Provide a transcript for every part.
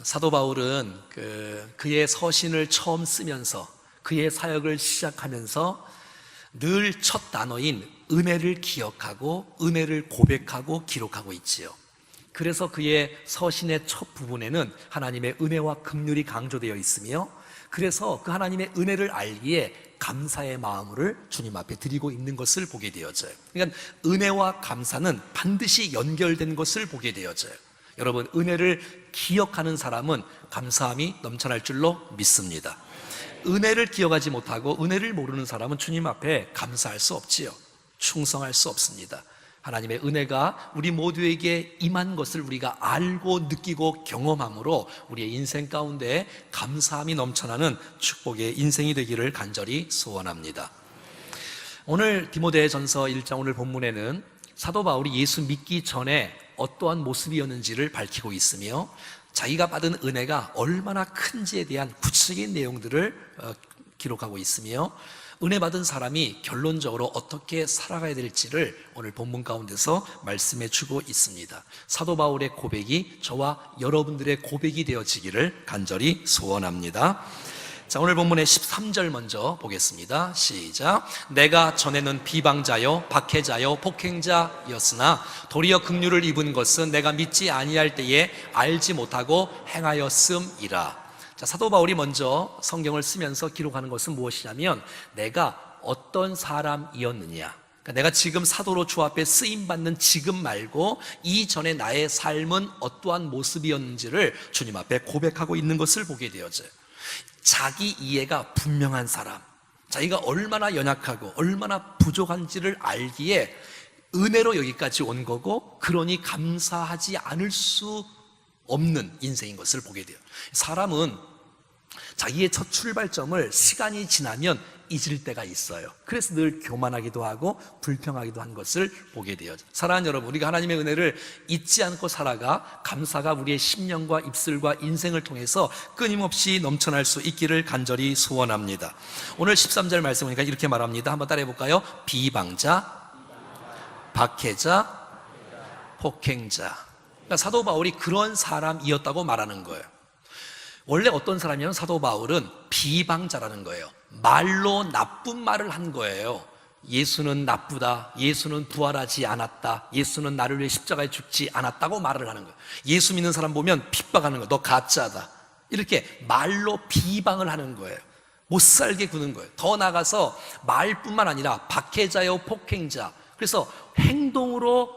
사도 바울은 그의 서신을 처음 쓰면서 그의 사역을 시작하면서 늘 첫 단어인 은혜를 기억하고 은혜를 고백하고 기록하고 있지요. 그래서 그의 서신의 첫 부분에는 하나님의 은혜와 긍휼이 강조되어 있으며, 그래서 그 하나님의 은혜를 알기에 감사의 마음을 주님 앞에 드리고 있는 것을 보게 되어져요. 그러니까 은혜와 감사는 반드시 연결된 것을 보게 되어져요. 여러분, 은혜를 기억하는 사람은 감사함이 넘쳐날 줄로 믿습니다. 은혜를 기억하지 못하고 은혜를 모르는 사람은 주님 앞에 감사할 수 없지요. 충성할 수 없습니다. 하나님의 은혜가 우리 모두에게 임한 것을 우리가 알고 느끼고 경험함으로 우리의 인생 가운데 감사함이 넘쳐나는 축복의 인생이 되기를 간절히 소원합니다. 오늘 디모데전서 1장 오늘 본문에는 사도 바울이 예수 믿기 전에 어떠한 모습이었는지를 밝히고 있으며, 자기가 받은 은혜가 얼마나 큰지에 대한 구체적인 내용들을 기록하고 있으며, 은혜 받은 사람이 결론적으로 어떻게 살아가야 될지를 오늘 본문 가운데서 말씀해 주고 있습니다. 사도 바울의 고백이 저와 여러분들의 고백이 되어지기를 간절히 소원합니다. 자, 오늘 본문의 13절 먼저 보겠습니다. 시작. 내가 전에는 비방자요 박해자요 폭행자였으나 도리어 긍휼을 입은 것은 내가 믿지 아니할 때에 알지 못하고 행하였음이라. 자, 사도 바울이 먼저 성경을 쓰면서 기록하는 것은 무엇이냐면, 내가 어떤 사람이었느냐, 그러니까 내가 지금 사도로 주 앞에 쓰임받는 지금 말고 이전에 나의 삶은 어떠한 모습이었는지를 주님 앞에 고백하고 있는 것을 보게 되어져요. 자기 이해가 분명한 사람, 자기가 얼마나 연약하고 얼마나 부족한지를 알기에 은혜로 여기까지 온 거고, 그러니 감사하지 않을 수 없는 인생인 것을 보게 돼요. 사람은 자기의 첫 출발점을 시간이 지나면 잊을 때가 있어요. 그래서 늘 교만하기도 하고 불평하기도 한 것을 보게 돼요. 사랑하는 여러분, 우리가 하나님의 은혜를 잊지 않고 살아가 감사가 우리의 심령과 입술과 인생을 통해서 끊임없이 넘쳐날 수 있기를 간절히 소원합니다. 오늘 13절 말씀 보니까 이렇게 말합니다. 한번 따라해 볼까요? 비방자, 박해자, 폭행자. 그러니까 사도 바울이 그런 사람이었다고 말하는 거예요. 원래 어떤 사람이냐면 사도 바울은 비방자라는 거예요. 말로 나쁜 말을 한 거예요. 예수는 나쁘다, 예수는 부활하지 않았다, 예수는 나를 위해 십자가에 죽지 않았다고 말을 하는 거예요. 예수 믿는 사람 보면 핍박하는 거예요. 너 가짜다, 이렇게 말로 비방을 하는 거예요. 못 살게 구는 거예요. 더 나아가서 말뿐만 아니라 박해자요 폭행자, 그래서 행동으로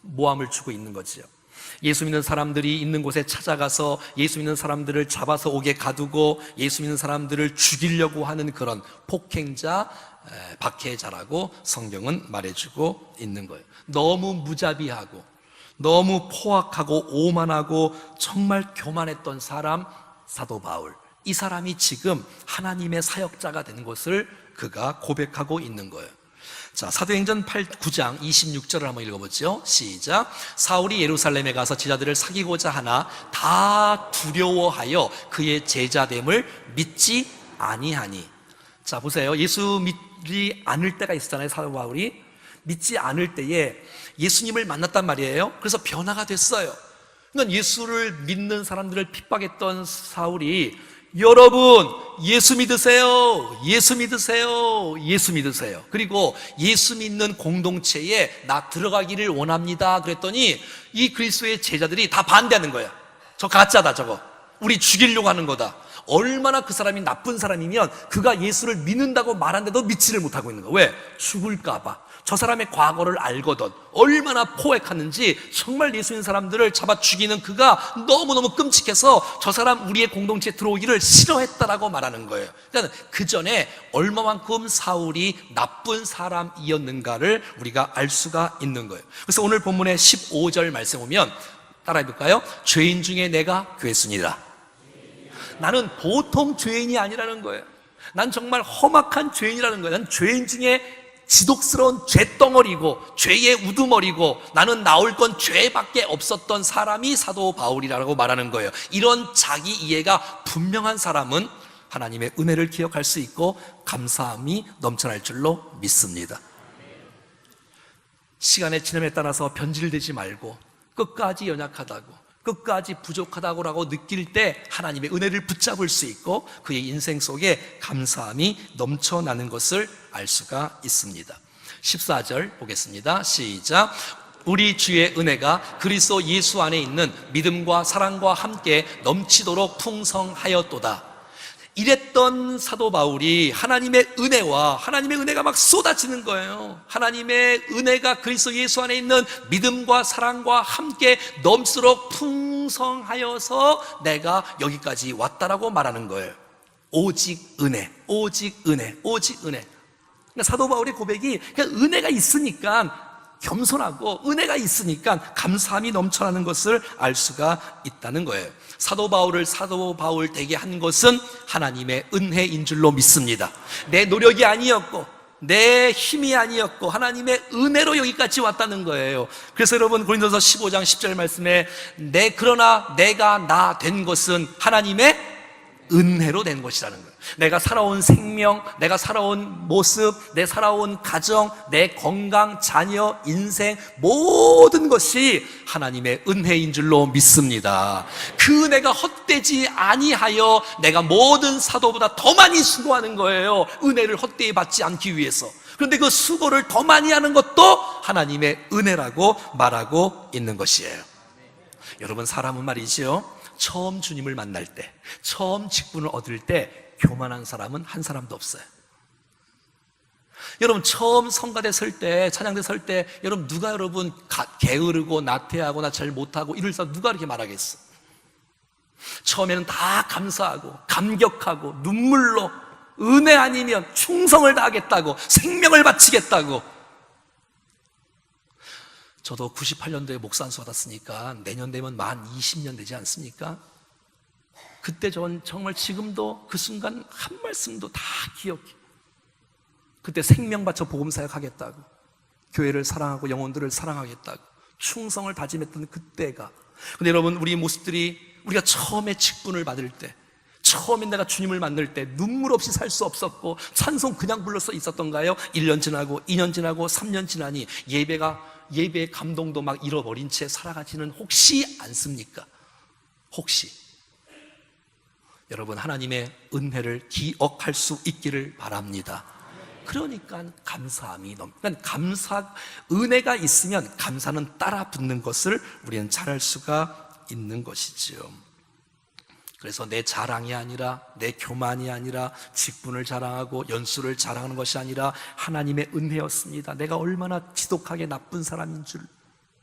모함을 주고 있는 거지요. 예수 믿는 사람들이 있는 곳에 찾아가서 예수 믿는 사람들을 잡아서 옥에 가두고 예수 믿는 사람들을 죽이려고 하는 그런 폭행자, 박해자라고 성경은 말해주고 있는 거예요. 너무 무자비하고 너무 포악하고 오만하고 정말 교만했던 사람, 사도 바울. 이 사람이 지금 하나님의 사역자가 된 것을 그가 고백하고 있는 거예요. 자, 사도행전 9장 26절을 한번 읽어보죠. 시작. 사울이 예루살렘에 가서 제자들을 사귀고자 하나 다 두려워하여 그의 제자됨을 믿지 아니하니. 자, 보세요. 예수 믿지 않을 때가 있었잖아요. 사도 바울이 믿지 않을 때에 예수님을 만났단 말이에요. 그래서 변화가 됐어요. 그러니까 예수를 믿는 사람들을 핍박했던 사울이, 여러분 예수 믿으세요, 예수 믿으세요, 예수 믿으세요, 그리고 예수 믿는 공동체에 나 들어가기를 원합니다 그랬더니 이 그리스도의 제자들이 다 반대하는 거야. 저 가짜다, 저거 우리 죽이려고 하는 거다. 얼마나 그 사람이 나쁜 사람이면 그가 예수를 믿는다고 말하는데도 믿지를 못하고 있는 거야. 왜? 죽을까 봐. 저 사람의 과거를 알거든. 얼마나 포획하는지. 정말 예수 믿는 사람들을 잡아 죽이는 그가 너무너무 끔찍해서 저 사람 우리의 공동체에 들어오기를 싫어했다라고 말하는 거예요. 그러니까 그 전에 얼마만큼 사울이 나쁜 사람이었는가를 우리가 알 수가 있는 거예요. 그래서 오늘 본문의 15절 말씀 보면 따라해 볼까요? 죄인 중에 내가 괴순이라. 나는 보통 죄인이 아니라는 거예요. 난 정말 험악한 죄인이라는 거예요. 난 죄인 중에 지독스러운 죄덩어리고 죄의 우두머리고 나는 나올 건 죄밖에 없었던 사람이 사도 바울이라고 말하는 거예요. 이런 자기 이해가 분명한 사람은 하나님의 은혜를 기억할 수 있고 감사함이 넘쳐날 줄로 믿습니다. 시간의 지남에 따라서 변질되지 말고 끝까지 연약하다고 끝까지 부족하다고 느낄 때 하나님의 은혜를 붙잡을 수 있고 그의 인생 속에 감사함이 넘쳐나는 것을 알 수가 있습니다. 14절 보겠습니다. 시작. 우리 주의 은혜가 그리스도 예수 안에 있는 믿음과 사랑과 함께 넘치도록 풍성하였도다. 이랬던 사도 바울이 하나님의 은혜가 막 쏟아지는 거예요. 하나님의 은혜가 그리스도 예수 안에 있는 믿음과 사랑과 함께 넘치도록 풍성하여서 내가 여기까지 왔다라고 말하는 거예요. 오직 은혜, 오직 은혜, 오직 은혜. 그러니까 사도 바울의 고백이 그냥 은혜가 있으니까 겸손하고 은혜가 있으니까 감사함이 넘쳐나는 것을 알 수가 있다는 거예요. 사도 바울을 사도 바울 되게 한 것은 하나님의 은혜인 줄로 믿습니다. 내 노력이 아니었고 내 힘이 아니었고 하나님의 은혜로 여기까지 왔다는 거예요. 그래서 여러분 고린도서 15장 10절 말씀에 그러나 내가 나 된 것은 하나님의 은혜로 된 것이라는 거예요. 내가 살아온 생명, 내가 살아온 모습, 내 살아온 가정, 내 건강, 자녀, 인생 모든 것이 하나님의 은혜인 줄로 믿습니다. 그 은혜가 헛되지 아니하여 내가 모든 사도보다 더 많이 수고하는 거예요. 은혜를 헛되이 받지 않기 위해서. 그런데 그 수고를 더 많이 하는 것도 하나님의 은혜라고 말하고 있는 것이에요. 여러분, 사람은 말이죠, 처음 주님을 만날 때, 처음 직분을 얻을 때 교만한 사람은 한 사람도 없어요. 여러분, 처음 성가대 설 때, 찬양대 설 때 여러분 누가 여러분 게으르고 나태하고 나 잘 못하고 이럴 사람 누가 이렇게 말하겠어? 처음에는 다 감사하고 감격하고 눈물로 은혜 아니면 충성을 다하겠다고, 생명을 바치겠다고. 저도 98년도에 목사 안수 받았으니까 내년 되면 만 20년 되지 않습니까? 그때 전 정말 지금도 그 순간 한 말씀도 다 기억해. 그때 생명 바쳐 복음사역 하겠다고, 교회를 사랑하고 영혼들을 사랑하겠다고 충성을 다짐했던 그때가. 근데 여러분, 우리 모습들이 우리가 처음에 직분을 받을 때, 처음에 내가 주님을 만날 때 눈물 없이 살 수 없었고 찬송 그냥 불러서 있었던가요? 1년 지나고 2년 지나고 3년 지나니 예배의 감동도 막 잃어버린 채 살아가지는 혹시 않습니까? 혹시. 여러분, 하나님의 은혜를 기억할 수 있기를 바랍니다. 그러니까 감사함이 그러니까 은혜가 있으면 감사는 따라 붙는 것을 우리는 잘 알 수가 있는 것이지요. 그래서 내 자랑이 아니라, 내 교만이 아니라, 직분을 자랑하고 연수를 자랑하는 것이 아니라 하나님의 은혜였습니다. 내가 얼마나 지독하게 나쁜 사람인 줄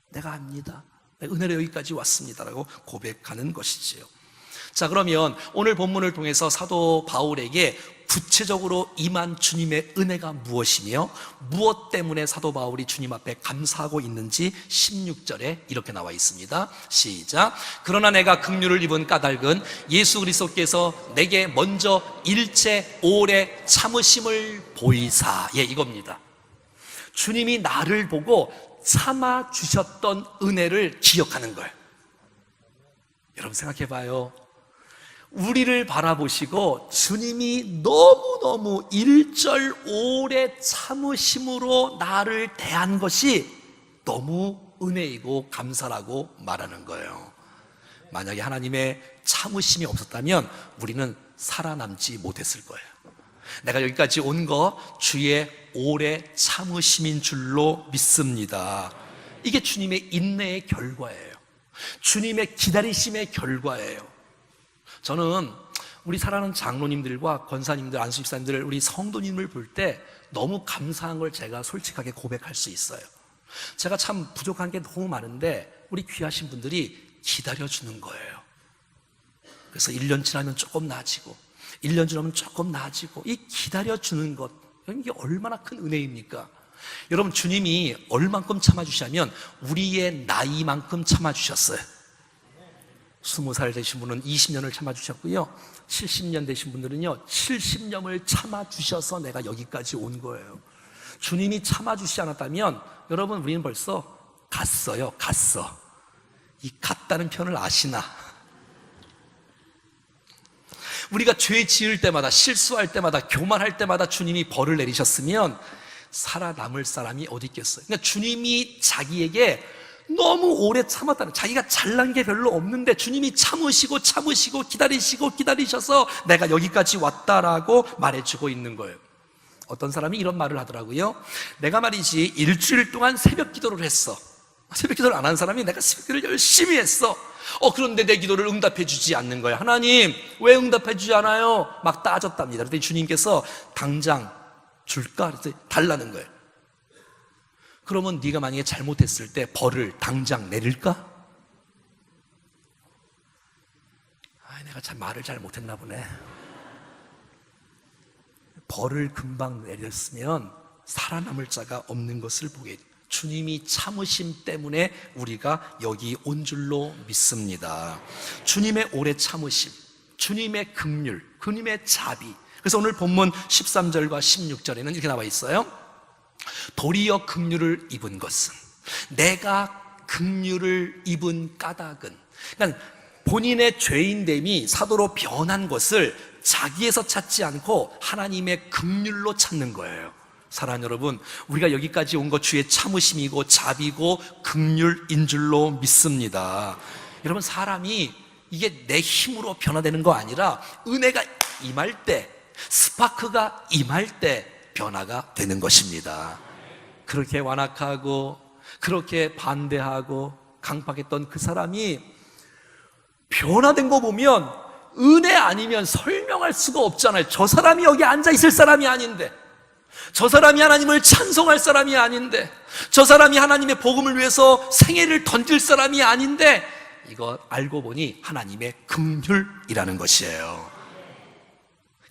내가 압니다. 내가 은혜로 여기까지 왔습니다라고 고백하는 것이지요. 자, 그러면 오늘 본문을 통해서 사도 바울에게 구체적으로 임한 주님의 은혜가 무엇이며 무엇 때문에 사도 바울이 주님 앞에 감사하고 있는지 16절에 이렇게 나와 있습니다. 시작. 그러나 내가 긍휼을 입은 까닭은 예수 그리스도께서 내게 먼저 일체 오래 참으심을 보이사. 이겁니다. 주님이 나를 보고 참아주셨던 은혜를 기억하는 거예요. 여러분, 생각해봐요. 우리를 바라보시고 주님이 너무너무 일절 오래 참으심으로 나를 대한 것이 너무 은혜이고 감사라고 말하는 거예요. 만약에 하나님의 참으심이 없었다면 우리는 살아남지 못했을 거예요. 내가 여기까지 온 거 주의 오래 참으심인 줄로 믿습니다. 이게 주님의 인내의 결과예요. 주님의 기다리심의 결과예요. 저는 우리 사랑하는 장로님들과 권사님들, 안수집사님들, 우리 성도님을 볼 때 너무 감사한 걸 제가 솔직하게 고백할 수 있어요. 제가 참 부족한 게 너무 많은데 우리 귀하신 분들이 기다려주는 거예요. 그래서 1년 지나면 조금 나아지고 1년 지나면 조금 나아지고, 이 기다려주는 것, 이게 얼마나 큰 은혜입니까? 여러분, 주님이 얼만큼 참아주시냐면 우리의 나이만큼 참아주셨어요. 20살 되신 분은 20년을 참아주셨고요, 70년 되신 분들은요 70년을 참아주셔서 내가 여기까지 온 거예요. 주님이 참아주시지 않았다면 여러분, 우리는 벌써 갔어요. 이 갔다는 표현을 아시나? 우리가 죄 지을 때마다, 실수할 때마다, 교만할 때마다 주님이 벌을 내리셨으면 살아남을 사람이 어디 있겠어요? 그러니까 주님이 자기에게 너무 오래 참았다는, 자기가 잘난 게 별로 없는데 주님이 참으시고 기다리셔서 내가 여기까지 왔다라고 말해주고 있는 거예요. 어떤 사람이 이런 말을 하더라고요. 내가 말이지 일주일 동안 새벽 기도를 했어. 새벽 기도를 안 한 사람이 내가 새벽 기도를 열심히 했어. 그런데 내 기도를 응답해 주지 않는 거야. 하나님 왜 응답해 주지 않아요? 막 따졌답니다. 그랬더니 주님께서 당장 줄까? 그랬더니 달라는 거예요. 그러면 네가 만약에 잘못했을 때 벌을 당장 내릴까? 내가 참 말을 잘 못했나 보네. 벌을 금방 내렸으면 살아남을 자가 없는 것을 보게 돼요. 주님이 참으심 때문에 우리가 여기 온 줄로 믿습니다. 주님의 오래 참으심, 주님의 긍휼, 주님의 자비. 그래서 오늘 본문 13절과 16절에는 이렇게 나와 있어요. 도리어 긍휼을 입은 것은, 내가 긍휼을 입은 까닭은, 그러니까 본인의 죄인됨이 사도로 변한 것을 자기에서 찾지 않고 하나님의 긍휼로 찾는 거예요. 사랑하는 여러분, 우리가 여기까지 온 것 주의 참으심이고 자비고 긍휼인 줄로 믿습니다. 여러분, 사람이 이게 내 힘으로 변화되는 거 아니라 은혜가 임할 때, 스파크가 임할 때 변화가 되는 것입니다. 그렇게 완악하고 그렇게 반대하고 강팍했던 그 사람이 변화된 거 보면 은혜 아니면 설명할 수가 없잖아요. 저 사람이 여기 앉아 있을 사람이 아닌데, 저 사람이 하나님을 찬송할 사람이 아닌데, 저 사람이 하나님의 복음을 위해서 생애를 던질 사람이 아닌데, 이거 알고 보니 하나님의 긍휼이라는 것이에요.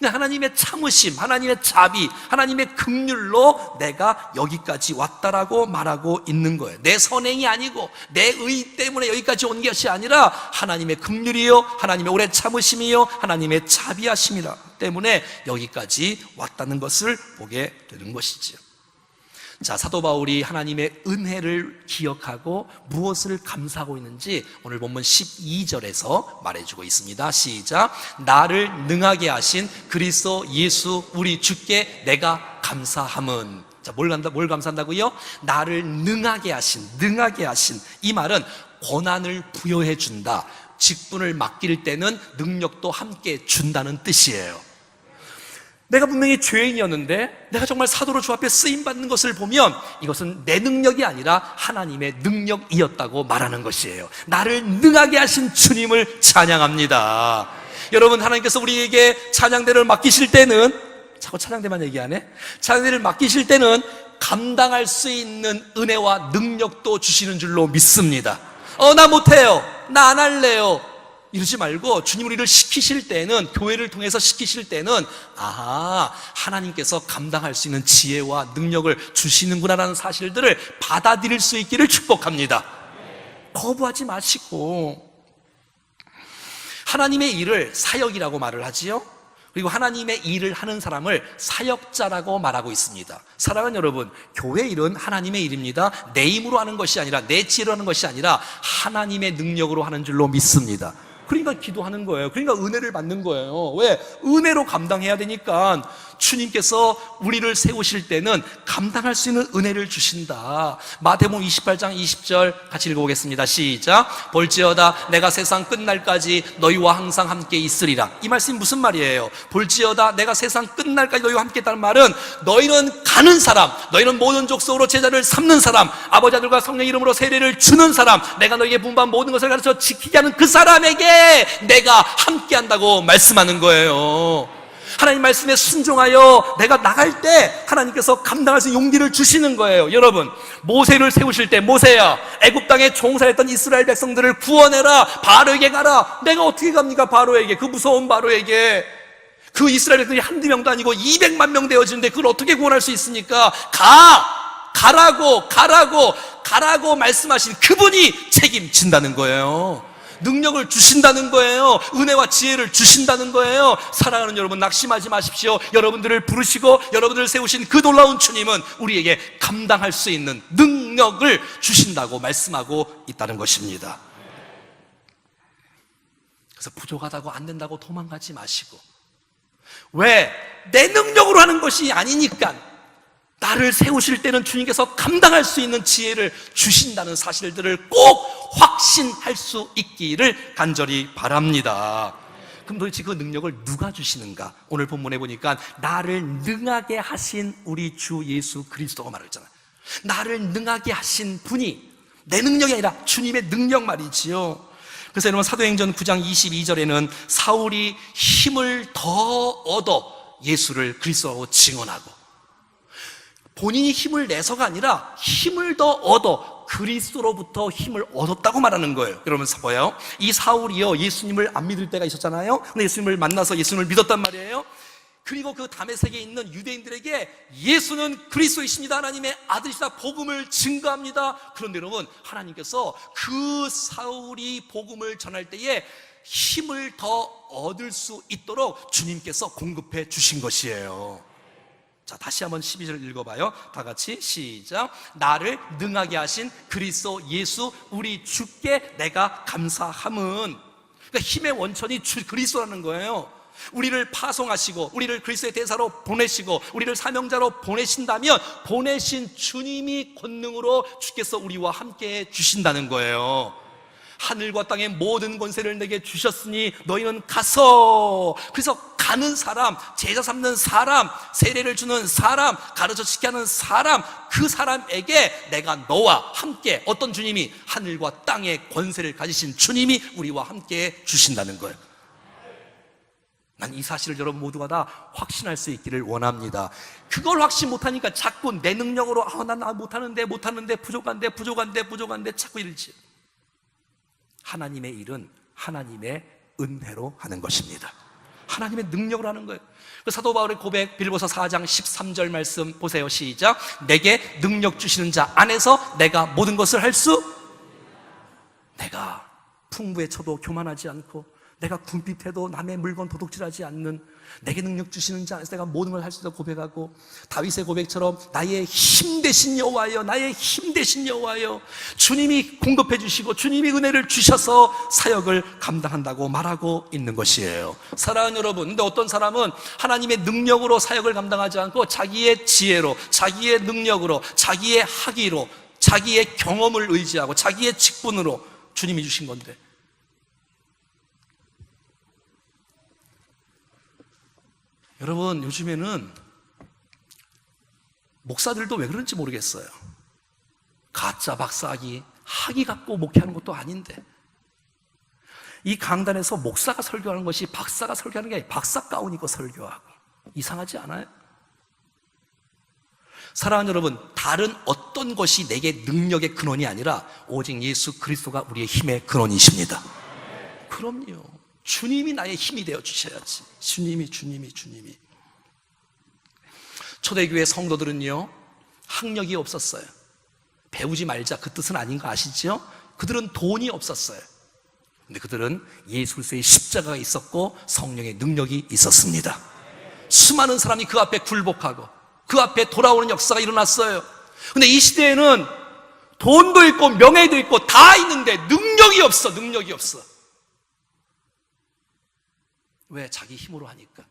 하나님의 참으심, 하나님의 자비, 하나님의 긍휼로 내가 여기까지 왔다라고 말하고 있는 거예요. 내 선행이 아니고 내 의 때문에 여기까지 온 것이 아니라 하나님의 긍휼이요, 하나님의 오래 참으심이요, 하나님의 자비하심이라 때문에 여기까지 왔다는 것을 보게 되는 것이죠. 자, 사도 바울이 하나님의 은혜를 기억하고 무엇을 감사하고 있는지 오늘 본문 12절에서 말해주고 있습니다. 시작. 나를 능하게 하신 그리스도 예수 우리 주께 내가 감사함은. 자, 뭘 감사한다고요? 나를 능하게 하신 이 말은 권한을 부여해 준다, 직분을 맡길 때는 능력도 함께 준다는 뜻이에요. 내가 분명히 죄인이었는데 내가 정말 사도로 주 앞에 쓰임받는 것을 보면 이것은 내 능력이 아니라 하나님의 능력이었다고 말하는 것이에요. 나를 능하게 하신 주님을 찬양합니다. 여러분, 하나님께서 우리에게 찬양대를 맡기실 때는, 자꾸 찬양대만 얘기하네, 찬양대를 맡기실 때는 감당할 수 있는 은혜와 능력도 주시는 줄로 믿습니다. 나 못해요, 나 안 할래요 이러지 말고 주님 우리를 시키실 때는, 교회를 통해서 시키실 때는 하나님께서 감당할 수 있는 지혜와 능력을 주시는구나라는 사실들을 받아들일 수 있기를 축복합니다. 거부하지 마시고, 하나님의 일을 사역이라고 말을 하지요. 그리고 하나님의 일을 하는 사람을 사역자라고 말하고 있습니다. 사랑하는 여러분, 교회 일은 하나님의 일입니다. 내 힘으로 하는 것이 아니라, 내 지혜로 하는 것이 아니라 하나님의 능력으로 하는 줄로 믿습니다. 그러니까 기도하는 거예요. 그러니까 은혜를 받는 거예요. 왜? 은혜로 감당해야 되니까. 주님께서 우리를 세우실 때는 감당할 수 있는 은혜를 주신다. 마태복음 28장 20절 같이 읽어보겠습니다. 시작. 볼지어다 내가 세상 끝날까지 너희와 항상 함께 있으리라. 이 말씀이 무슨 말이에요? 볼지어다 내가 세상 끝날까지 너희와 함께 있다는 말은, 너희는 가는 사람, 너희는 모든 족속으로 제자를 삼는 사람, 아버지 아들과 성령 이름으로 세례를 주는 사람, 내가 너희에게 분부한 모든 것을 가르쳐 지키게 하는 그 사람에게 내가 함께 한다고 말씀하는 거예요. 하나님 말씀에 순종하여 내가 나갈 때 하나님께서 감당할 수 있는 용기를 주시는 거예요. 여러분, 모세를 세우실 때, 모세야, 애굽 땅에 종살했던 이스라엘 백성들을 구원해라, 바로에게 가라. 내가 어떻게 갑니까? 바로에게, 그 무서운 바로에게. 그 이스라엘 백성이 한두 명도 아니고 200만 명 되어지는데 그걸 어떻게 구원할 수 있습니까? 가라고 말씀하신 그분이 책임진다는 거예요. 능력을 주신다는 거예요. 은혜와 지혜를 주신다는 거예요. 사랑하는 여러분, 낙심하지 마십시오. 여러분들을 부르시고 여러분들을 세우신 그 놀라운 주님은 우리에게 감당할 수 있는 능력을 주신다고 말씀하고 있다는 것입니다. 그래서 부족하다고 안 된다고 도망가지 마시고, 왜? 내 능력으로 하는 것이 아니니까, 나를 세우실 때는 주님께서 감당할 수 있는 지혜를 주신다는 사실들을 꼭 확신할 수 있기를 간절히 바랍니다. 그럼 도대체 그 능력을 누가 주시는가? 오늘 본문에 보니까 나를 능하게 하신 우리 주 예수 그리스도가 말했잖아요. 나를 능하게 하신 분이, 내 능력이 아니라 주님의 능력 말이지요. 그래서 여러분, 사도행전 9장 22절에는 사울이 힘을 더 얻어 예수를 그리스도라고 증언하고, 본인이 힘을 내서가 아니라 힘을 더 얻어 그리스도로부터 힘을 얻었다고 말하는 거예요. 여러분 봐요. 이 사울이요, 예수님을 안 믿을 때가 있었잖아요. 근데 예수님을 만나서 예수님을 믿었단 말이에요. 그리고 그 다메섹에 있는 유대인들에게 예수는 그리스도이십니다, 하나님의 아들이시다, 복음을 증거합니다. 그런데 여러분, 하나님께서 그 사울이 복음을 전할 때에 힘을 더 얻을 수 있도록 주님께서 공급해 주신 것이에요. 자, 다시 한번 12절 읽어봐요. 다 같이 시작. 나를 능하게 하신 그리스도 예수 우리 주께 내가 감사함은, 그러니까 힘의 원천이 주 그리스도라는 거예요. 우리를 파송하시고 우리를 그리스도의 대사로 보내시고 우리를 사명자로 보내신다면 보내신 주님이 권능으로 주께서 우리와 함께 주신다는 거예요. 하늘과 땅의 모든 권세를 내게 주셨으니 너희는 가서. 그래서 가는 사람, 제자 삼는 사람, 세례를 주는 사람, 가르쳐 지키게 하는 사람, 그 사람에게 내가 너와 함께, 어떤 주님이? 하늘과 땅의 권세를 가지신 주님이 우리와 함께 주신다는 거예요. 난 이 사실을 여러분 모두가 다 확신할 수 있기를 원합니다. 그걸 확신 못하니까 자꾸 내 능력으로 난 못하는데 부족한데 자꾸 이러지. 하나님의 일은 하나님의 은혜로 하는 것입니다. 하나님의 능력으로 하는 거예요. 사도 바울의 고백, 빌보서 4장 13절 말씀 보세요. 시작. 내게 능력 주시는 자 안에서 내가 모든 것을 할 수, 내가 풍부에 쳐도 교만하지 않고, 내가 군핍해도 남의 물건 도둑질하지 않는, 내게 능력 주시는 자 안에서 내가 모든 걸 할 수 있다고 고백하고, 다윗의 고백처럼 나의 힘 되신 여호와여, 나의 힘 되신 여호와여, 주님이 공급해 주시고 주님이 은혜를 주셔서 사역을 감당한다고 말하고 있는 것이에요. 사랑하는 여러분, 근데 어떤 사람은 하나님의 능력으로 사역을 감당하지 않고 자기의 지혜로, 자기의 능력으로, 자기의 학위로, 자기의 경험을 의지하고 자기의 직분으로 주님이 주신 건데, 여러분, 요즘에는 목사들도 왜 그런지 모르겠어요. 가짜 박사학위, 학위 갖고 목회하는 것도 아닌데, 이 강단에서 목사가 설교하는 것이 박사가 설교하는 게 아니라 박사 가운 입고 설교하고, 이상하지 않아요? 사랑하는 여러분, 다른 어떤 것이 내게 능력의 근원이 아니라 오직 예수 그리스도가 우리의 힘의 근원이십니다. 그럼요. 주님이 나의 힘이 되어 주셔야지. 주님이. 초대교회 성도들은요, 학력이 없었어요. 배우지 말자, 그 뜻은 아닌 거 아시죠? 그들은 돈이 없었어요. 근데 그들은 예수 그리스도의 십자가가 있었고 성령의 능력이 있었습니다. 수많은 사람이 그 앞에 굴복하고 그 앞에 돌아오는 역사가 일어났어요. 근데 이 시대에는 돈도 있고 명예도 있고 다 있는데 능력이 없어. 왜? 자기 힘으로 하니까.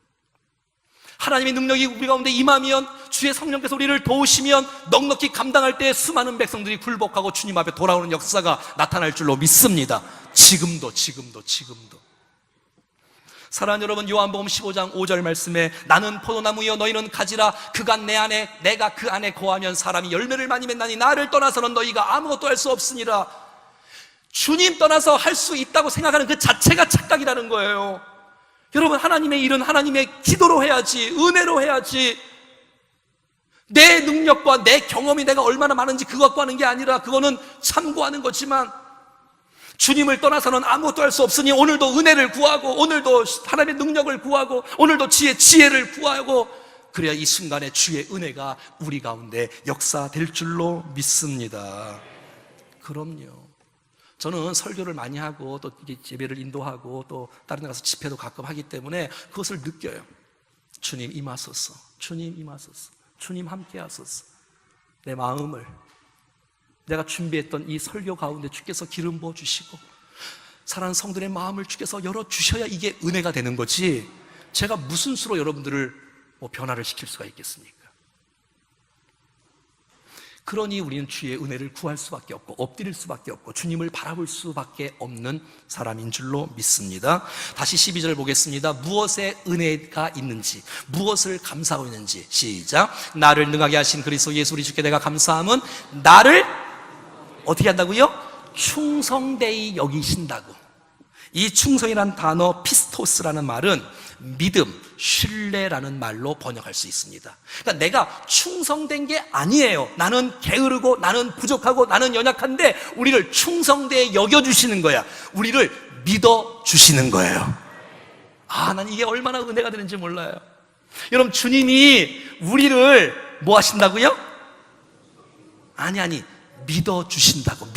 하나님의 능력이 우리 가운데 임하면, 주의 성령께서 우리를 도우시면 넉넉히 감당할 때 수많은 백성들이 굴복하고 주님 앞에 돌아오는 역사가 나타날 줄로 믿습니다. 지금도. 사랑하는 여러분, 요한복음 15장 5절 말씀에 나는 포도나무여 너희는 가지라, 그가 내 안에 내가 그 안에 거하면 사람이 열매를 많이 맺나니 나를 떠나서는 너희가 아무것도 할 수 없으니라. 주님 떠나서 할 수 있다고 생각하는 그 자체가 착각이라는 거예요. 여러분, 하나님의 일은 하나님의 기도로 해야지, 은혜로 해야지. 내 능력과 내 경험이 내가 얼마나 많은지 그것 갖고 하는 게 아니라, 그거는 참고하는 거지만, 주님을 떠나서는 아무것도 할 수 없으니 오늘도 은혜를 구하고, 오늘도 하나님의 능력을 구하고, 오늘도 지혜를 구하고, 그래야 이 순간에 주의 은혜가 우리 가운데 역사될 줄로 믿습니다. 그럼요. 저는 설교를 많이 하고 또 예배를 인도하고 또 다른 데 가서 집회도 가끔 하기 때문에 그것을 느껴요. 주님 임하소서, 주님 임하소서, 주님 함께 하소서. 내 마음을, 내가 준비했던 이 설교 가운데 주께서 기름 부어 주시고 사랑하는 성들의 마음을 주께서 열어주셔야 이게 은혜가 되는 거지, 제가 무슨 수로 여러분들을 변화를 시킬 수가 있겠습니까? 그러니 우리는 주의 은혜를 구할 수밖에 없고 엎드릴 수밖에 없고 주님을 바라볼 수밖에 없는 사람인 줄로 믿습니다. 다시 12절 보겠습니다. 무엇에 은혜가 있는지, 무엇을 감사하고 있는지. 시작. 나를 능하게 하신 그리스도 예수 우리 주께 내가 감사함은 나를 어떻게 한다고요? 충성되이 여기신다고. 이 충성이라는 단어 피스토스라는 말은 믿음, 신뢰라는 말로 번역할 수 있습니다. 그러니까 내가 충성된 게 아니에요. 나는 게으르고 나는 부족하고 나는 연약한데 우리를 충성되이 여겨주시는 거야. 우리를 믿어주시는 거예요. 난 이게 얼마나 은혜가 되는지 몰라요. 여러분, 주님이 우리를 뭐 하신다고요? 아니 믿어주신다고.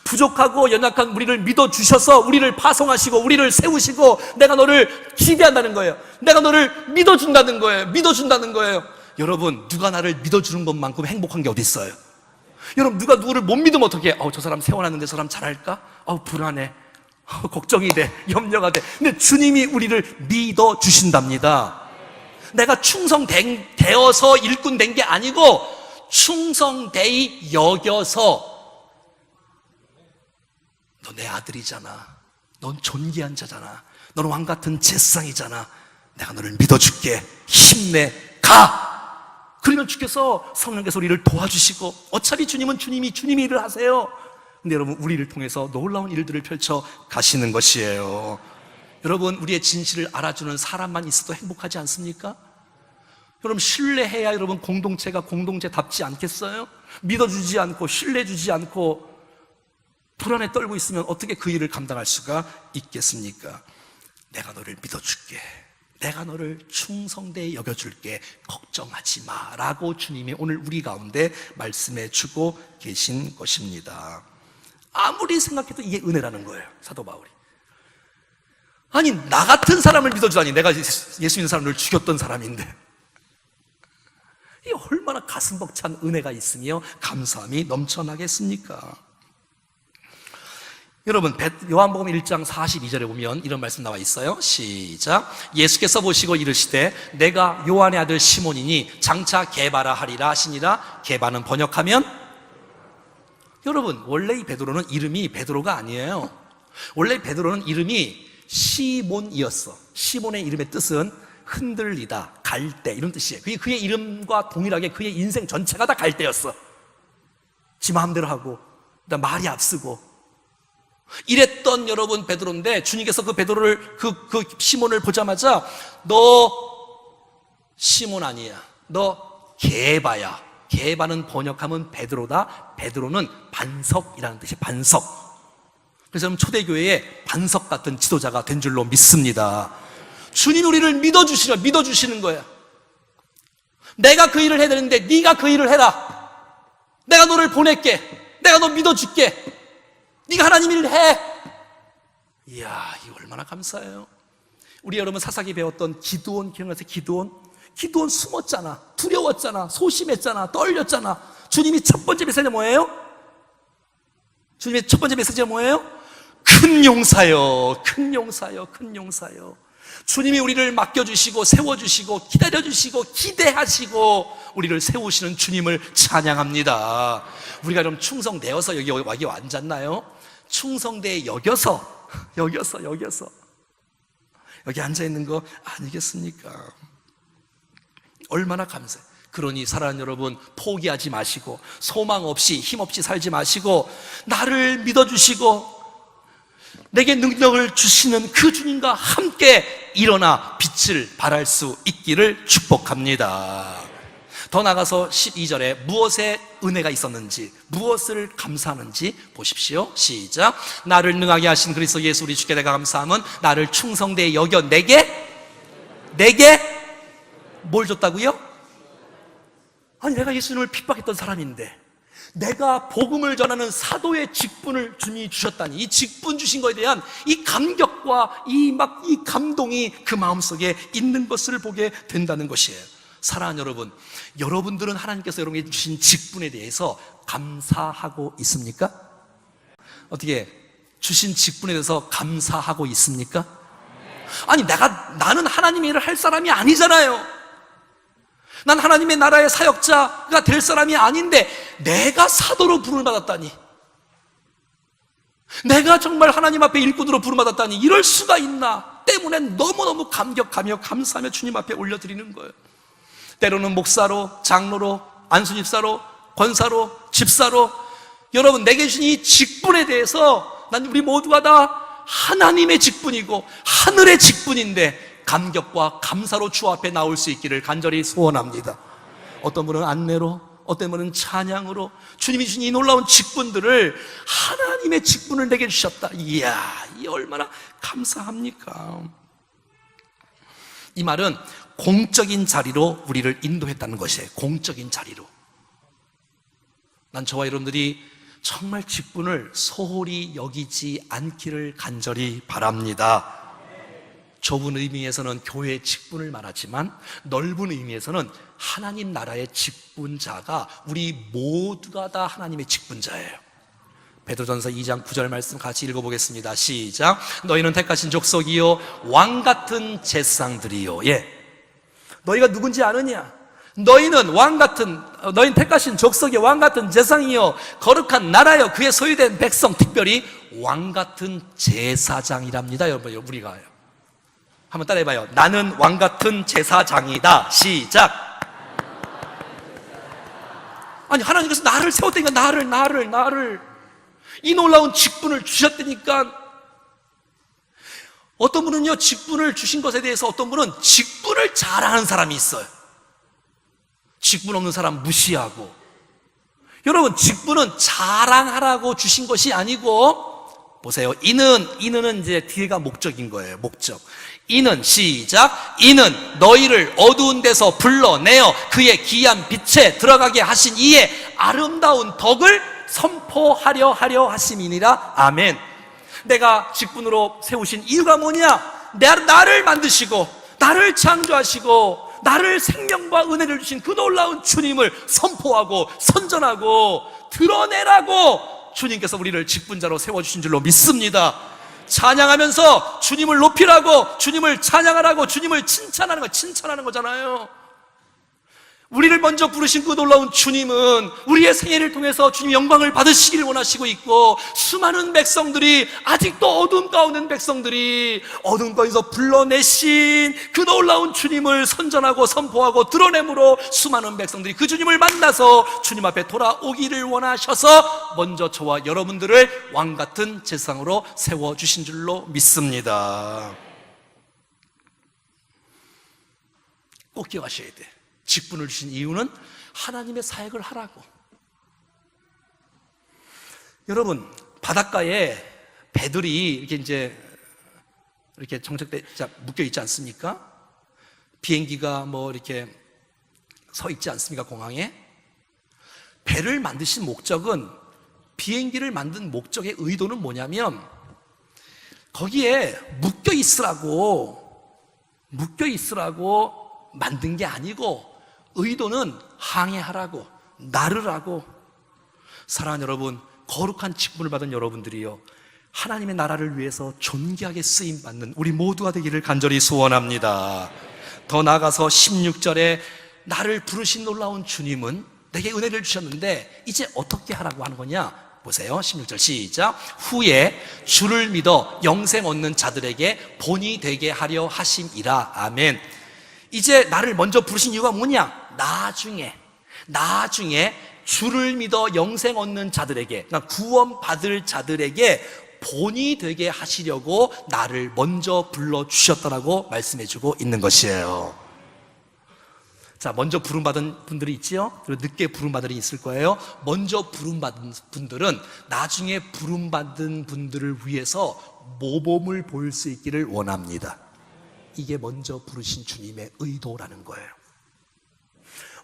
부족하고 연약한 우리를 믿어주셔서 우리를 파송하시고 우리를 세우시고 내가 너를 기대한다는 거예요. 내가 너를 믿어준다는 거예요. 여러분, 누가 나를 믿어주는 것만큼 행복한 게 어디 있어요? 여러분, 누가 누구를 못 믿으면 어떡해? 저 사람 세워놨는데 저 사람 잘할까? 불안해. 걱정이 돼. 염려가 돼. 근데 주님이 우리를 믿어주신답니다. 내가 충성되어서 일꾼 된 게 아니고 충성되이 여겨서 너 내 아들이잖아. 넌 존귀한 자잖아. 너는 왕같은 제사장이잖아. 내가 너를 믿어줄게. 힘내. 가. 그러면 주께서 성령께서 우리를 도와주시고 어차피 주님은 주님이 일을 하세요. 근데 여러분, 우리를 통해서 놀라운 일들을 펼쳐 가시는 것이에요. 여러분, 우리의 진실을 알아주는 사람만 있어도 행복하지 않습니까? 여러분, 신뢰해야 여러분 공동체가 공동체답지 않겠어요? 믿어주지 않고 신뢰주지 않고 불안에 떨고 있으면 어떻게 그 일을 감당할 수가 있겠습니까? 내가 너를 믿어줄게. 내가 너를 충성되이 여겨줄게. 걱정하지 마 라고 주님이 오늘 우리 가운데 말씀해 주고 계신 것입니다. 아무리 생각해도 이게 은혜라는 거예요. 사도 바울이. 아니, 나 같은 사람을 믿어주다니. 내가 예수 믿는 사람을 죽였던 사람인데. 이게 얼마나 가슴 벅찬 은혜가 있으며 감사함이 넘쳐나겠습니까? 여러분, 요한복음 1장 42절에 보면 이런 말씀 나와 있어요. 시작. 예수께서 보시고 이르시되 내가 요한의 아들 시몬이니 장차 게바라 하리라 하시니라. 게바는 번역하면, 여러분, 원래 이 베드로는 이름이 베드로가 아니에요. 원래 베드로는 이름이 시몬이었어. 시몬의 이름의 뜻은 흔들리다, 갈대, 이런 뜻이에요. 그게 그의 이름과 동일하게 그의 인생 전체가 다 갈대였어. 지 마음대로 하고 말이 앞서고 이랬던 여러분 베드로인데, 주님께서 그 베드로를 그 시몬을 보자마자 너 시몬 아니야. 너 게바야. 게바는 번역하면 베드로다. 베드로는 반석이라는 뜻이에요. 반석. 그래서 초대교회의 반석 같은 지도자가 된 줄로 믿습니다. 주님이 우리를 믿어주시는 거야. 내가 그 일을 해야 되는데 네가 그 일을 해라. 내가 너를 보낼게. 내가 너 믿어줄게. 네가 하나님 일을 해. 이야, 이거 얼마나 감사해요. 우리 여러분 사사기 배웠던 기드온 기억나세요? 기드온 숨었잖아. 두려웠잖아. 소심했잖아. 떨렸잖아. 주님이 첫 번째 메시지가 뭐예요? 주님의 첫 번째 메시지가 뭐예요? 큰 용사요. 주님이 우리를 맡겨주시고 세워주시고 기다려주시고 기대하시고 우리를 세우시는 주님을 찬양합니다. 우리가 그럼 충성되어서 여기 앉았나요? 충성되에 여겨서 여기 앉아있는 거 아니겠습니까? 얼마나 감사해요. 그러니 사랑하는 여러분, 포기하지 마시고 소망 없이 힘없이 살지 마시고 나를 믿어주시고 내게 능력을 주시는 그 주님과 함께 일어나 빛을 발할 수 있기를 축복합니다. 더 나가서 12절에 무엇에 은혜가 있었는지, 무엇을 감사하는지 보십시오. 시작. 나를 능하게 하신 그리스도 예수 우리 주께 내가 감사함은 나를 충성되이 여겨 내게 뭘 줬다고요? 아니, 내가 예수님을 핍박했던 사람인데 내가 복음을 전하는 사도의 직분을 주님이 주셨다니, 이 직분 주신 것에 대한 이 감격과 이 감동이 그 마음속에 있는 것을 보게 된다는 것이에요. 사랑하는 여러분, 여러분들은 하나님께서 여러분에게 주신 직분에 대해서 감사하고 있습니까? 어떻게 주신 직분에 대해서 감사하고 있습니까? 아니, 나는 하나님의 일을 할 사람이 아니잖아요. 난 하나님의 나라의 사역자가 될 사람이 아닌데 내가 사도로 부름을 받았다니, 내가 정말 하나님 앞에 일꾼으로 부름받았다니, 이럴 수가 있나 때문에 너무너무 감격하며 감사하며 주님 앞에 올려드리는 거예요. 때로는 목사로, 장로로, 안수집사로, 권사로, 집사로, 여러분 내게 주신 이 직분에 대해서 난 우리 모두가 다 하나님의 직분이고 하늘의 직분인데 감격과 감사로 주 앞에 나올 수 있기를 간절히 소원합니다. 어떤 분은 안내로, 어떤 분은 찬양으로 주님이 주신 이 놀라운 직분들을, 하나님의 직분을 내게 주셨다. 이야, 이 얼마나 감사합니까? 이 말은 공적인 자리로 우리를 인도했다는 것이에요. 공적인 자리로. 난 저와 여러분들이 정말 직분을 소홀히 여기지 않기를 간절히 바랍니다. 좁은 의미에서는 교회의 직분을 말하지만 넓은 의미에서는 하나님 나라의 직분자가 우리 모두가 다 하나님의 직분자예요. 베드로전서 2장 9절 말씀 같이 읽어보겠습니다. 시작. 너희는 택하신 족속이요 왕같은 제사장들이요. 너희가 누군지 아느냐? 너희는 너희는 택하신 족속의 왕같은 제사장이요 거룩한 나라요 그의 소유된 백성, 특별히 왕같은 제사장이랍니다. 여러분, 우리가요. 한번 따라해봐요. 나는 왕같은 제사장이다. 시작. 아니, 하나님께서 나를 세웠다니까, 나를 이 놀라운 직분을 주셨다니까. 어떤 분은요, 직분을 주신 것에 대해서 어떤 분은 직분을 자랑하는 사람이 있어요. 직분 없는 사람 무시하고. 여러분, 직분은 자랑하라고 주신 것이 아니고, 보세요. 이는 이제 뒤에가 목적인 거예요. 목적. 이는, 시작. 이는 너희를 어두운 데서 불러내어 그의 귀한 빛에 들어가게 하신 이의 아름다운 덕을 선포하려 하심이니라. 아멘. 내가 직분으로 세우신 이유가 뭐냐? 나를 만드시고 나를 창조하시고 나를 생명과 은혜를 주신 그 놀라운 주님을 선포하고 선전하고 드러내라고 주님께서 우리를 직분자로 세워주신 줄로 믿습니다. 찬양하면서 주님을 높이라고, 주님을 찬양하라고, 주님을 칭찬하는 거잖아요. 우리를 먼저 부르신 그 놀라운 주님은 우리의 생애를 통해서 주님 영광을 받으시기를 원하시고 있고, 수많은 백성들이, 아직도 어둠 가운데 있는 백성들이 어둠 가운데서 불러내신 그 놀라운 주님을 선전하고 선포하고 드러내므로 수많은 백성들이 그 주님을 만나서 주님 앞에 돌아오기를 원하셔서 먼저 저와 여러분들을 왕같은 제사장으로 세워주신 줄로 믿습니다. 꼭 기억하셔야 돼. 직분을 주신 이유는 하나님의 사역을 하라고. 여러분, 바닷가에 배들이 이렇게 정착돼 묶여 있지 않습니까? 비행기가 이렇게 서 있지 않습니까? 공항에. 배를 만드신 목적은, 비행기를 만든 목적의 의도는 뭐냐면 거기에 묶여 있으라고 만든 게 아니고, 의도는 항해하라고, 나르라고. 사랑하는 여러분, 거룩한 직분을 받은 여러분들이요, 하나님의 나라를 위해서 존귀하게 쓰임받는 우리 모두가 되기를 간절히 소원합니다. 더 나아가서 16절에 나를 부르신 놀라운 주님은 내게 은혜를 주셨는데 이제 어떻게 하라고 하는 거냐? 보세요. 16절 시작. 후에 주를 믿어 영생 얻는 자들에게 본이 되게 하려 하심이라. 아멘. 이제 나를 먼저 부르신 이유가 뭐냐? 나중에 주를 믿어 영생 얻는 자들에게, 그러니까 구원받을 자들에게 본이 되게 하시려고 나를 먼저 불러주셨다라고 말씀해주고 있는 것이에요. 자, 먼저 부름받은 분들이 있지요? 그리고 늦게 부름받은 분들이 있을 거예요. 먼저 부름받은 분들은 나중에 부름받은 분들을 위해서 모범을 보일 수 있기를 원합니다. 이게 먼저 부르신 주님의 의도라는 거예요.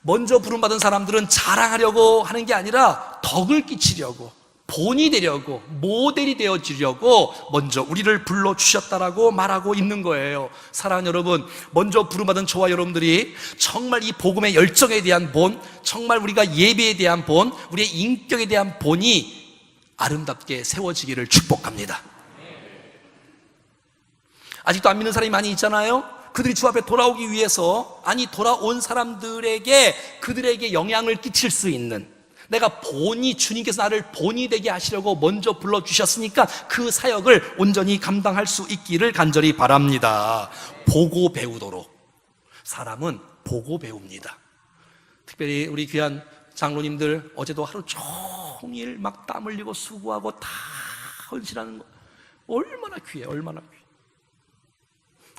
먼저 부름받은 사람들은 자랑하려고 하는 게 아니라 덕을 끼치려고, 본이 되려고, 모델이 되어주려고 먼저 우리를 불러주셨다라고 말하고 있는 거예요. 사랑하는 여러분, 먼저 부름받은 저와 여러분들이 정말 이 복음의 열정에 대한 본, 정말 우리가 예배에 대한 본, 우리의 인격에 대한 본이 아름답게 세워지기를 축복합니다. 아직도 안 믿는 사람이 많이 있잖아요. 그들이 주 앞에 돌아오기 위해서, 아니 돌아온 사람들에게 그들에게 영향을 끼칠 수 있는, 내가 본이, 주님께서 나를 본이 되게 하시려고 먼저 불러주셨으니까 그 사역을 온전히 감당할 수 있기를 간절히 바랍니다. 보고 배우도록. 사람은 보고 배웁니다. 특별히 우리 귀한 장로님들, 어제도 하루 종일 막 땀 흘리고 수고하고 다 헌신하는 거 얼마나 귀해요. 얼마나 귀해.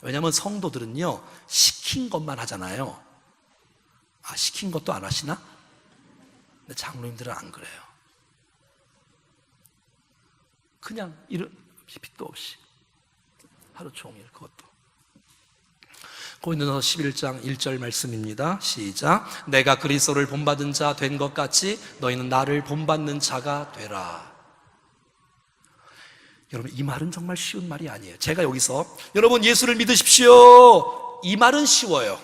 왜냐하면 성도들은요, 시킨 것만 하잖아요. 아, 시킨 것도 안 하시나? 근데 장로님들은 안 그래요. 그냥 이런 빛도 없이 하루 종일 그것도. 고린도서 11장 1절 말씀입니다. 시작. 내가 그리스도를 본받은 자 된 것 같이 너희는 나를 본받는 자가 되라. 여러분, 이 말은 정말 쉬운 말이 아니에요. 제가 여기서 여러분 예수를 믿으십시오, 이 말은 쉬워요.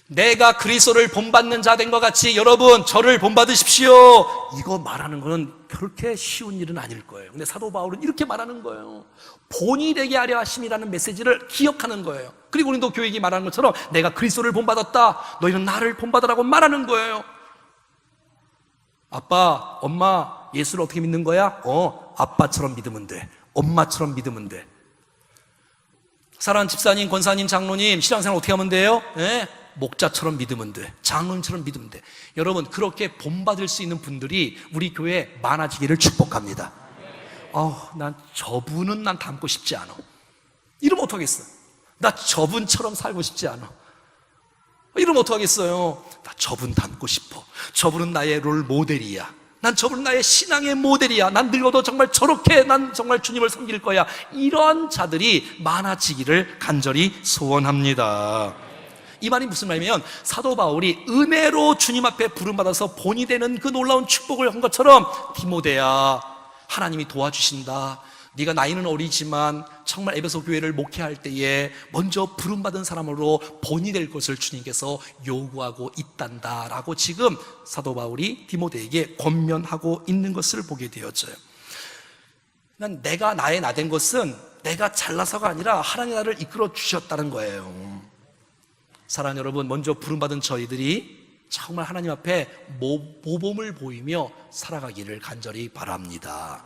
내가 그리스도를 본받는 자 된 것 같이 여러분 저를 본받으십시오, 이거 말하는 거는 그렇게 쉬운 일은 아닐 거예요. 근데 사도 바울은 이렇게 말하는 거예요. 본이 되게 하려 하심이라는 메시지를 기억하는 거예요. 그리고 우리도 교회에 말하는 것처럼 내가 그리스도를 본받았다, 너희는 나를 본받으라고 말하는 거예요. 아빠, 엄마, 예수를 어떻게 믿는 거야? 아빠처럼 믿으면 돼. 엄마처럼 믿으면 돼. 사랑하는 집사님, 권사님, 장로님, 신앙생활 어떻게 하면 돼요? 목자처럼 믿으면 돼. 장로님처럼 믿으면 돼. 여러분, 그렇게 본받을 수 있는 분들이 우리 교회에 많아지기를 축복합니다. 난 저분은 난 닮고 싶지 않아. 이러면 어떡하겠어? 나 저분처럼 살고 싶지 않아. 이러면 어떡하겠어요? 나 저분 닮고 싶어. 저분은 나의 롤 모델이야. 난 저분은 나의 신앙의 모델이야. 난 늙어도 정말 저렇게 난 정말 주님을 섬길 거야. 이런 자들이 많아지기를 간절히 소원합니다. 이 말이 무슨 말이냐면, 사도 바울이 은혜로 주님 앞에 부름받아서 본이 되는 그 놀라운 축복을 한 것처럼, 디모데야, 하나님이 도와주신다. 네가 나이는 어리지만 정말 에베소 교회를 목회할 때에 먼저 부름받은 사람으로 본이 될 것을 주님께서 요구하고 있단다 라고 지금 사도 바울이 디모데에게 권면하고 있는 것을 보게 되어져요. 내가 나의 나 된 것은 내가 잘나서가 아니라 하나님 나를 이끌어 주셨다는 거예요. 사랑하는 여러분, 먼저 부름받은 저희들이 정말 하나님 앞에 모범을 보이며 살아가기를 간절히 바랍니다.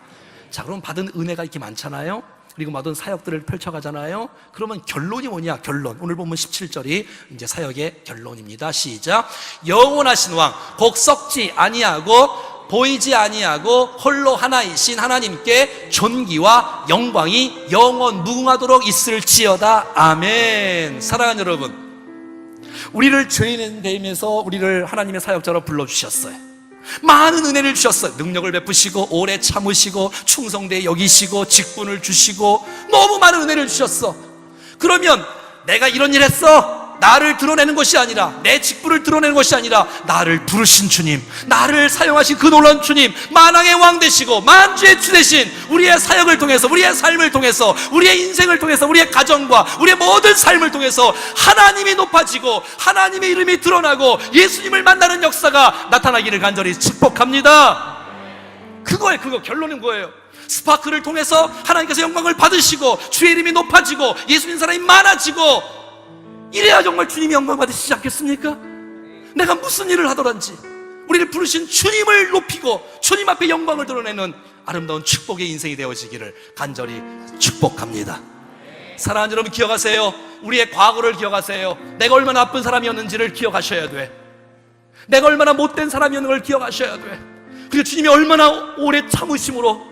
자, 그럼 받은 은혜가 이렇게 많잖아요. 그리고 받은 사역들을 펼쳐가잖아요. 그러면 결론이 뭐냐? 결론. 오늘 보면 17절이 이제 사역의 결론입니다. 시작. 영원하신 왕, 곧 썩지 아니하고 보이지 아니하고 홀로 하나이신 하나님께 존귀와 영광이 영원 무궁하도록 있을지어다. 아멘. 사랑하는 여러분, 우리를 죄인인 대임에서 우리를 하나님의 사역자로 불러주셨어요. 많은 은혜를 주셨어요. 능력을 베푸시고 오래 참으시고 충성되게 여기시고 직분을 주시고 너무 많은 은혜를 주셨어. 그러면 내가 이런 일 했어, 나를 드러내는 것이 아니라, 내 직분을 드러내는 것이 아니라, 나를 부르신 주님, 나를 사용하신 그 놀라운 주님, 만왕의 왕 되시고 만주의 주 되신 우리의 사역을 통해서, 우리의 삶을 통해서, 우리의 인생을 통해서, 우리의 가정과 우리의 모든 삶을 통해서 하나님이 높아지고 하나님의 이름이 드러나고 예수님을 만나는 역사가 나타나기를 간절히 축복합니다. 그거예요. 그거 결론은 뭐예요? 스파크를 통해서 하나님께서 영광을 받으시고 주의 이름이 높아지고 예수 믿는 사람이 많아지고, 이래야 정말 주님이 영광 받으시지 않겠습니까? 내가 무슨 일을 하더란지 우리를 부르신 주님을 높이고 주님 앞에 영광을 드러내는 아름다운 축복의 인생이 되어지기를 간절히 축복합니다. 사랑하는 여러분, 기억하세요. 우리의 과거를 기억하세요. 내가 얼마나 나쁜 사람이었는지를 기억하셔야 돼. 내가 얼마나 못된 사람이었는 걸 기억하셔야 돼. 그리고 주님이 얼마나 오래 참으심으로,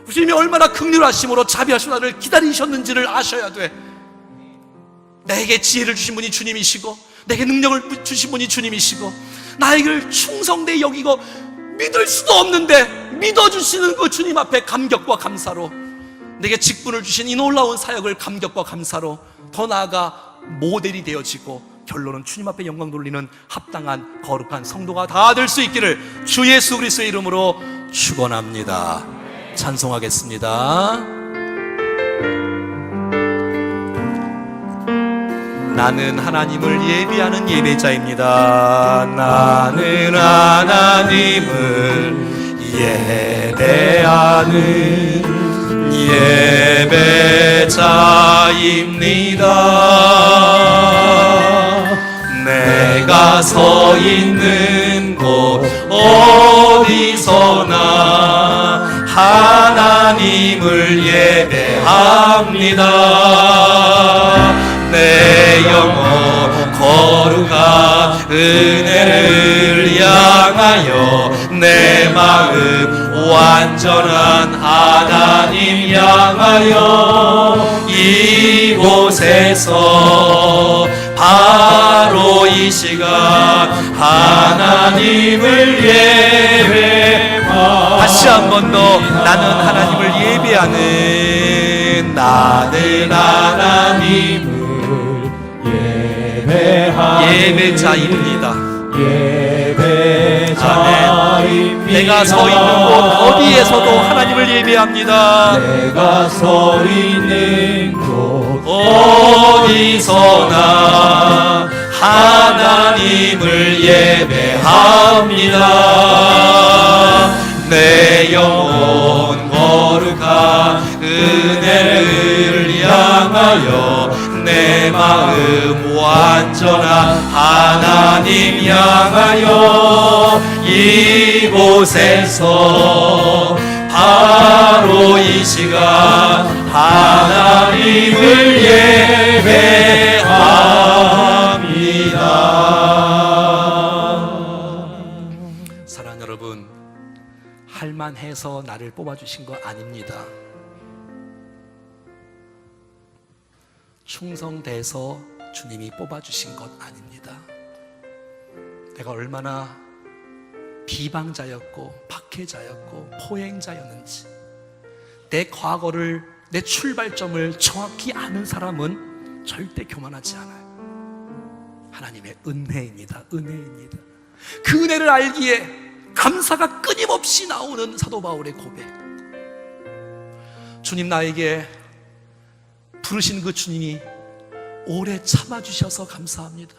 주님이 얼마나 긍휼하심으로 자비하심으로 나를 기다리셨는지를 아셔야 돼. 내게 지혜를 주신 분이 주님이시고 내게 능력을 주신 분이 주님이시고 나에게 충성되게 여기고 믿을 수도 없는데 믿어주시는 그 주님 앞에 감격과 감사로, 내게 직분을 주신 이 놀라운 사역을 감격과 감사로, 더 나아가 모델이 되어지고 결론은 주님 앞에 영광 돌리는 합당한 거룩한 성도가 다 될 수 있기를 주 예수 그리스도의 이름으로 축원합니다. 찬송하겠습니다. 나는 하나님을 예배하는 예배자입니다. 나는 하나님을 예배하는 예배자입니다. 내가 서 있는 곳 어디서나 하나님을 예배합니다. 내 영혼 거룩한 은혜를 향하여 내 마음 완전한 하나님 향하여 이곳에서 바로 이 시간 하나님을 예배하며 다시 한 번 더 나는 하나님을 예배하는 나는 하나님을 예배자입니다. 아멘. 내가 서 있는 곳 어디에서도 하나님을 예배합니다. 내가 서 있는 곳 어디서나 하나님을 예배합니다. 내 영혼 거룩한 은혜를 향하여 내 마음 완전한 하나님 향하여 이곳에서 바로 이 시간 하나님을 예배합니다. 사랑하는 여러분, 할만해서 나를 뽑아주신 거 아닙니다. 충성돼서 주님이 뽑아주신 것 아닙니다. 내가 얼마나 비방자였고 박해자였고 포행자였는지, 내 과거를, 내 출발점을 정확히 아는 사람은 절대 교만하지 않아요. 하나님의 은혜입니다. 은혜입니다. 그 은혜를 알기에 감사가 끊임없이 나오는 사도 바울의 고백. 주님, 나에게 부르신 그 주님이 오래 참아주셔서 감사합니다.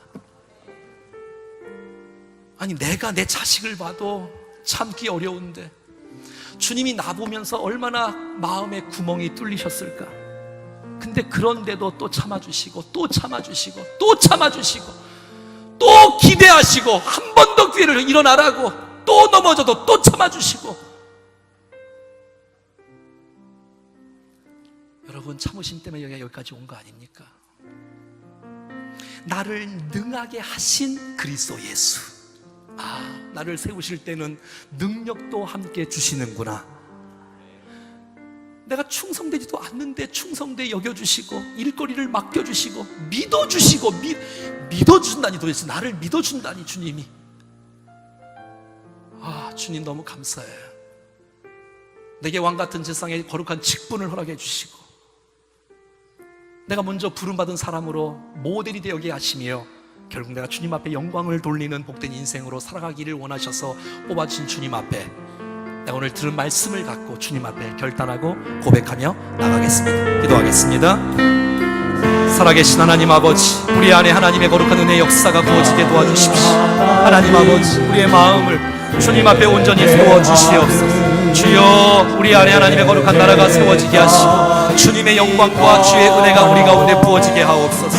아니, 내가 내 자식을 봐도 참기 어려운데 주님이 나보면서 얼마나 마음에 구멍이 뚫리셨을까. 근데 그런데도 또 참아주시고 또 참아주시고 또 참아주시고 또 기대하시고 한 번 더 기회를 일어나라고 또 넘어져도 또 참아주시고. 여러분, 참으심 때문에 여기까지 온 거 아닙니까? 나를 능하게 하신 그리스도 예수. 나를 세우실 때는 능력도 함께 주시는구나. 내가 충성되지도 않는데 충성되게 여겨주시고 일거리를 맡겨주시고 믿어주시고 믿어준다니, 도대체 나를 믿어준다니 주님이. 주님 너무 감사해요. 내게 왕같은 세상에 거룩한 직분을 허락해 주시고 내가 먼저 부름받은 사람으로 모델이 되게 하시며 결국 내가 주님 앞에 영광을 돌리는 복된 인생으로 살아가기를 원하셔서 뽑아주신 주님 앞에 내가 오늘 들은 말씀을 갖고 주님 앞에 결단하고 고백하며 나가겠습니다. 기도하겠습니다. 살아계신 하나님 아버지, 우리 안에 하나님의 거룩한 은혜의 역사가 부어지게 도와주십시오. 하나님 아버지, 우리의 마음을 주님 앞에 온전히 세워주시옵소서. 주여, 우리 안에 하나님의 거룩한 나라가 세워지게 하시고 주님의 영광과 주의 은혜가 우리 가운데 부어지게 하옵소서.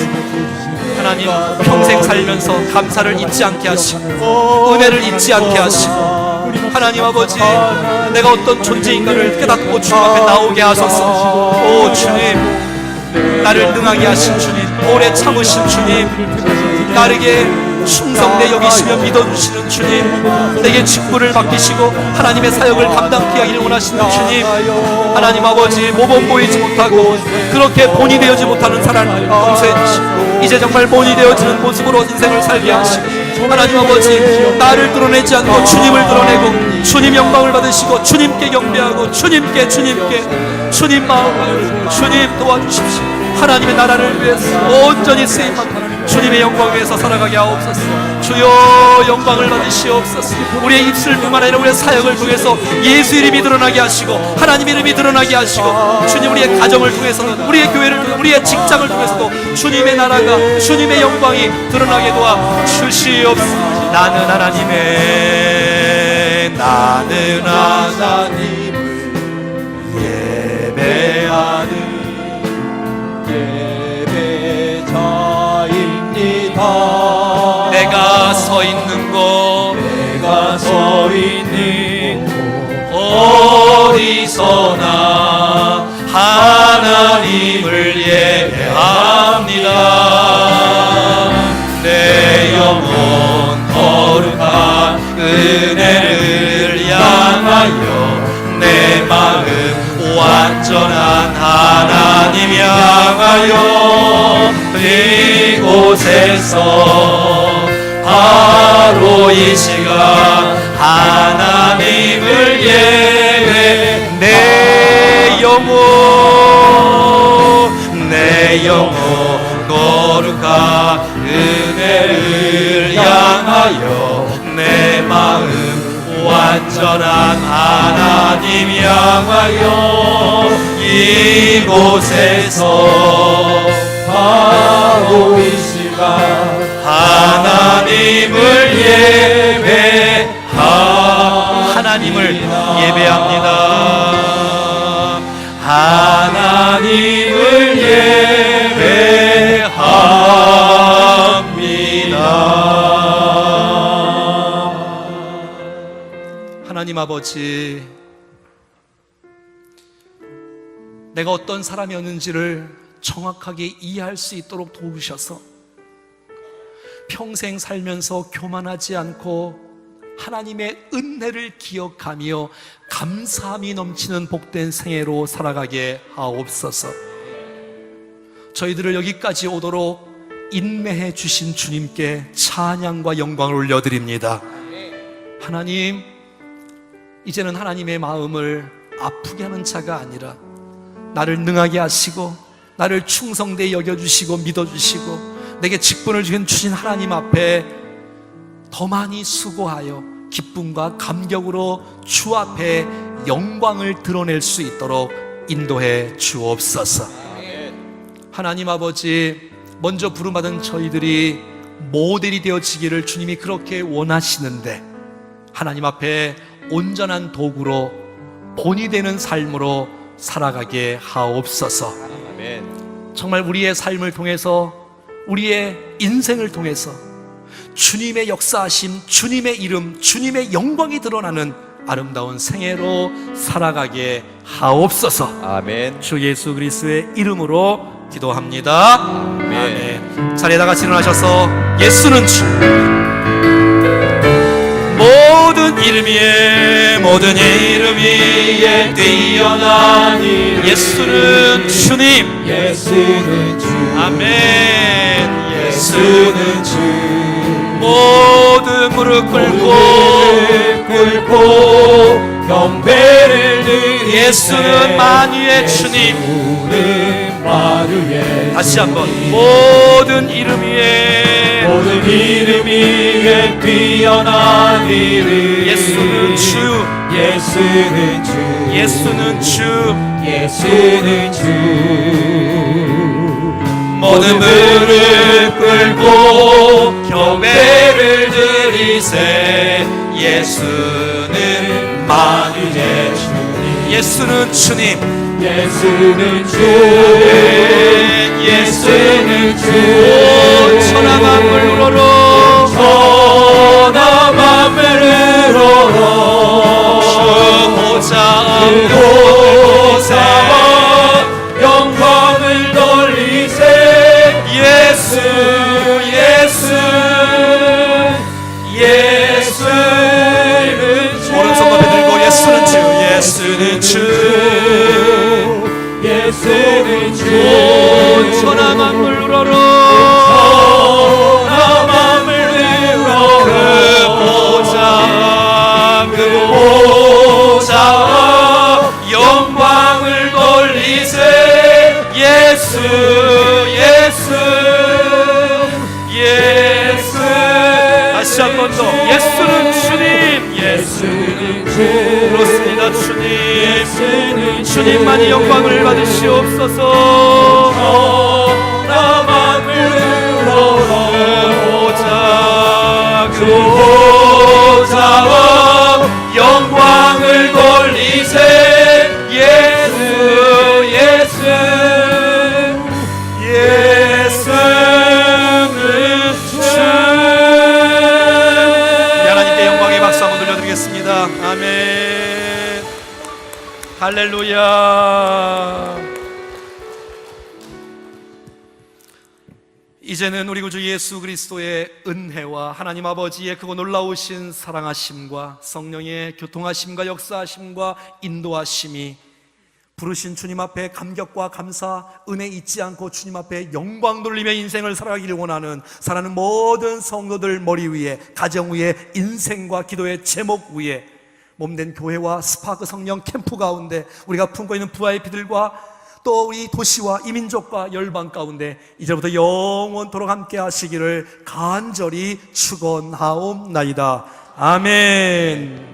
하나님, 평생 살면서 감사를 잊지 않게 하시고 은혜를 잊지 않게 하시고 하나님 아버지, 내가 어떤 존재인가를 깨닫고 주님 앞에 나오게 하소서. 오 주님, 나를 능하게 하신 주님, 오래 참으신 주님, 나에게 충성되 여기시며 믿어주시는 주님, 내게 직분을 맡기시고 하나님의 사역을 감당케 하기를 원하시는 주님, 하나님 아버지, 모범 보이지 못하고 그렇게 본이 되어지 못하는 사람 용서해주시고 이제 정말 본이 되어지는 모습으로 인생을 살게 하시고 하나님 아버지, 나를 드러내지 않고 주님을 드러내고 주님 영광을 받으시고 주님께 경배하고 주님께 주님 마음을 주님 도와주십시오. 하나님의 나라를 위해서 온전히 쓰임받는 주님의 영광 위에서 살아가게 하옵소서. 주여, 영광을 받으시옵소서. 우리의 입술뿐만 아니라 우리의 사역을 통해서 예수 이름이 드러나게 하시고 하나님 이름이 드러나게 하시고 주님, 우리의 가정을 통해서는, 우리의 교회를 통해서, 우리의 직장을 통해서도 주님의 나라가, 주님의 영광이 드러나게 도와주시옵소서. 나는 하나님을 예배하는 서 있는 곳 내가 서 있는 곳 어디서나 하나님을 예배합니다. 내 영혼 거룩한 은혜를 향하여 내 마음 완전한 하나님 향하여 이곳에서 바로 이 시간 하나님을 예배 내 영혼 거룩한 은혜를 향하여 내 마음 완전한 하나님 향하여 이곳에서 바로 이 시간 하나님을 하나님을 예배합니다. 하나님을 예배합니다. 하나님 아버지, 내가 어떤 사람이었는지를 정확하게 이해할 수 있도록 도우셔서 평생 살면서 교만하지 않고 하나님의 은혜를 기억하며 감사함이 넘치는 복된 생애로 살아가게 하옵소서. 저희들을 여기까지 오도록 인내해 주신 주님께 찬양과 영광을 올려드립니다. 하나님, 이제는 하나님의 마음을 아프게 하는 자가 아니라 나를 능하게 하시고 나를 충성되이 여겨주시고 믿어주시고 내게 직분을 주신 하나님 앞에 더 많이 수고하여 기쁨과 감격으로 주 앞에 영광을 드러낼 수 있도록 인도해 주옵소서. 하나님 아버지, 먼저 부름받은 저희들이 모델이 되어지기를 주님이 그렇게 원하시는데 하나님 앞에 온전한 도구로 본이 되는 삶으로 살아가게 하옵소서. 정말 우리의 삶을 통해서, 우리의 인생을 통해서 주님의 역사하심, 주님의 이름, 주님의 영광이 드러나는 아름다운 생애로 살아가게 하옵소서. 아멘. 주 예수 그리스도의 이름으로 기도합니다. 아멘. 자리에 다 같이 일어나셔서 예수는 주, 모든 이름 위에 뛰어난 이름, 예수는 주님, 예수는 주, 아멘. 예수는 주, 모든 무릎 꿇고 경배를 드리세. 예수는 만유의 주님, 예수는 만유의 다시 한번 모든 이름 위에 뛰어난 이름, 예수는 주, 예수는 주, 예수는 주, 예수는 주. 모든 무릎 꿇고 경배를 드리세. 예수는 만유의 주님, 예수는 주님, 예수는 주, 예수는 주. 오 천하 만물 우러러, 천하 만물을 우러러 주 보좌 영광을 돌리세. 예수, 예수는 주. 오른손 앞에 들고 예수는 주, 예수는 주, 예수는 주. 오 천하 만물 우러러, 천하 만물을 우러러 그 보좌 영광을 돌리세. 예수, 다시 한 번 더 예수는 주님, 예수는 주. 그렇습니다. 주님, 예수는 주님만이 영광을 받으시옵소서. 천하 만물을 우러러 그 보좌와 영광을 돌리세. 예수는 주. 할렐루야. 이제는 우리 구주 예수 그리스도의 은혜와 하나님 아버지의 크고 놀라우신 사랑하심과 성령의 교통하심과 역사하심과 인도하심이 부르신 주님 앞에 감격과 감사, 은혜 잊지 않고 주님 앞에 영광 돌리며 인생을 살아가기를 원하는 사랑하는 모든 성도들 머리 위에, 가정 위에, 인생과 기도의 제목 위에 몸된 교회와 스파크 성령 캠프 가운데 우리가 품고 있는 VIP들과 또 우리 도시와 이민족과 열방 가운데 이제부터 영원토록 함께 하시기를 간절히 축원하옵나이다. 아멘.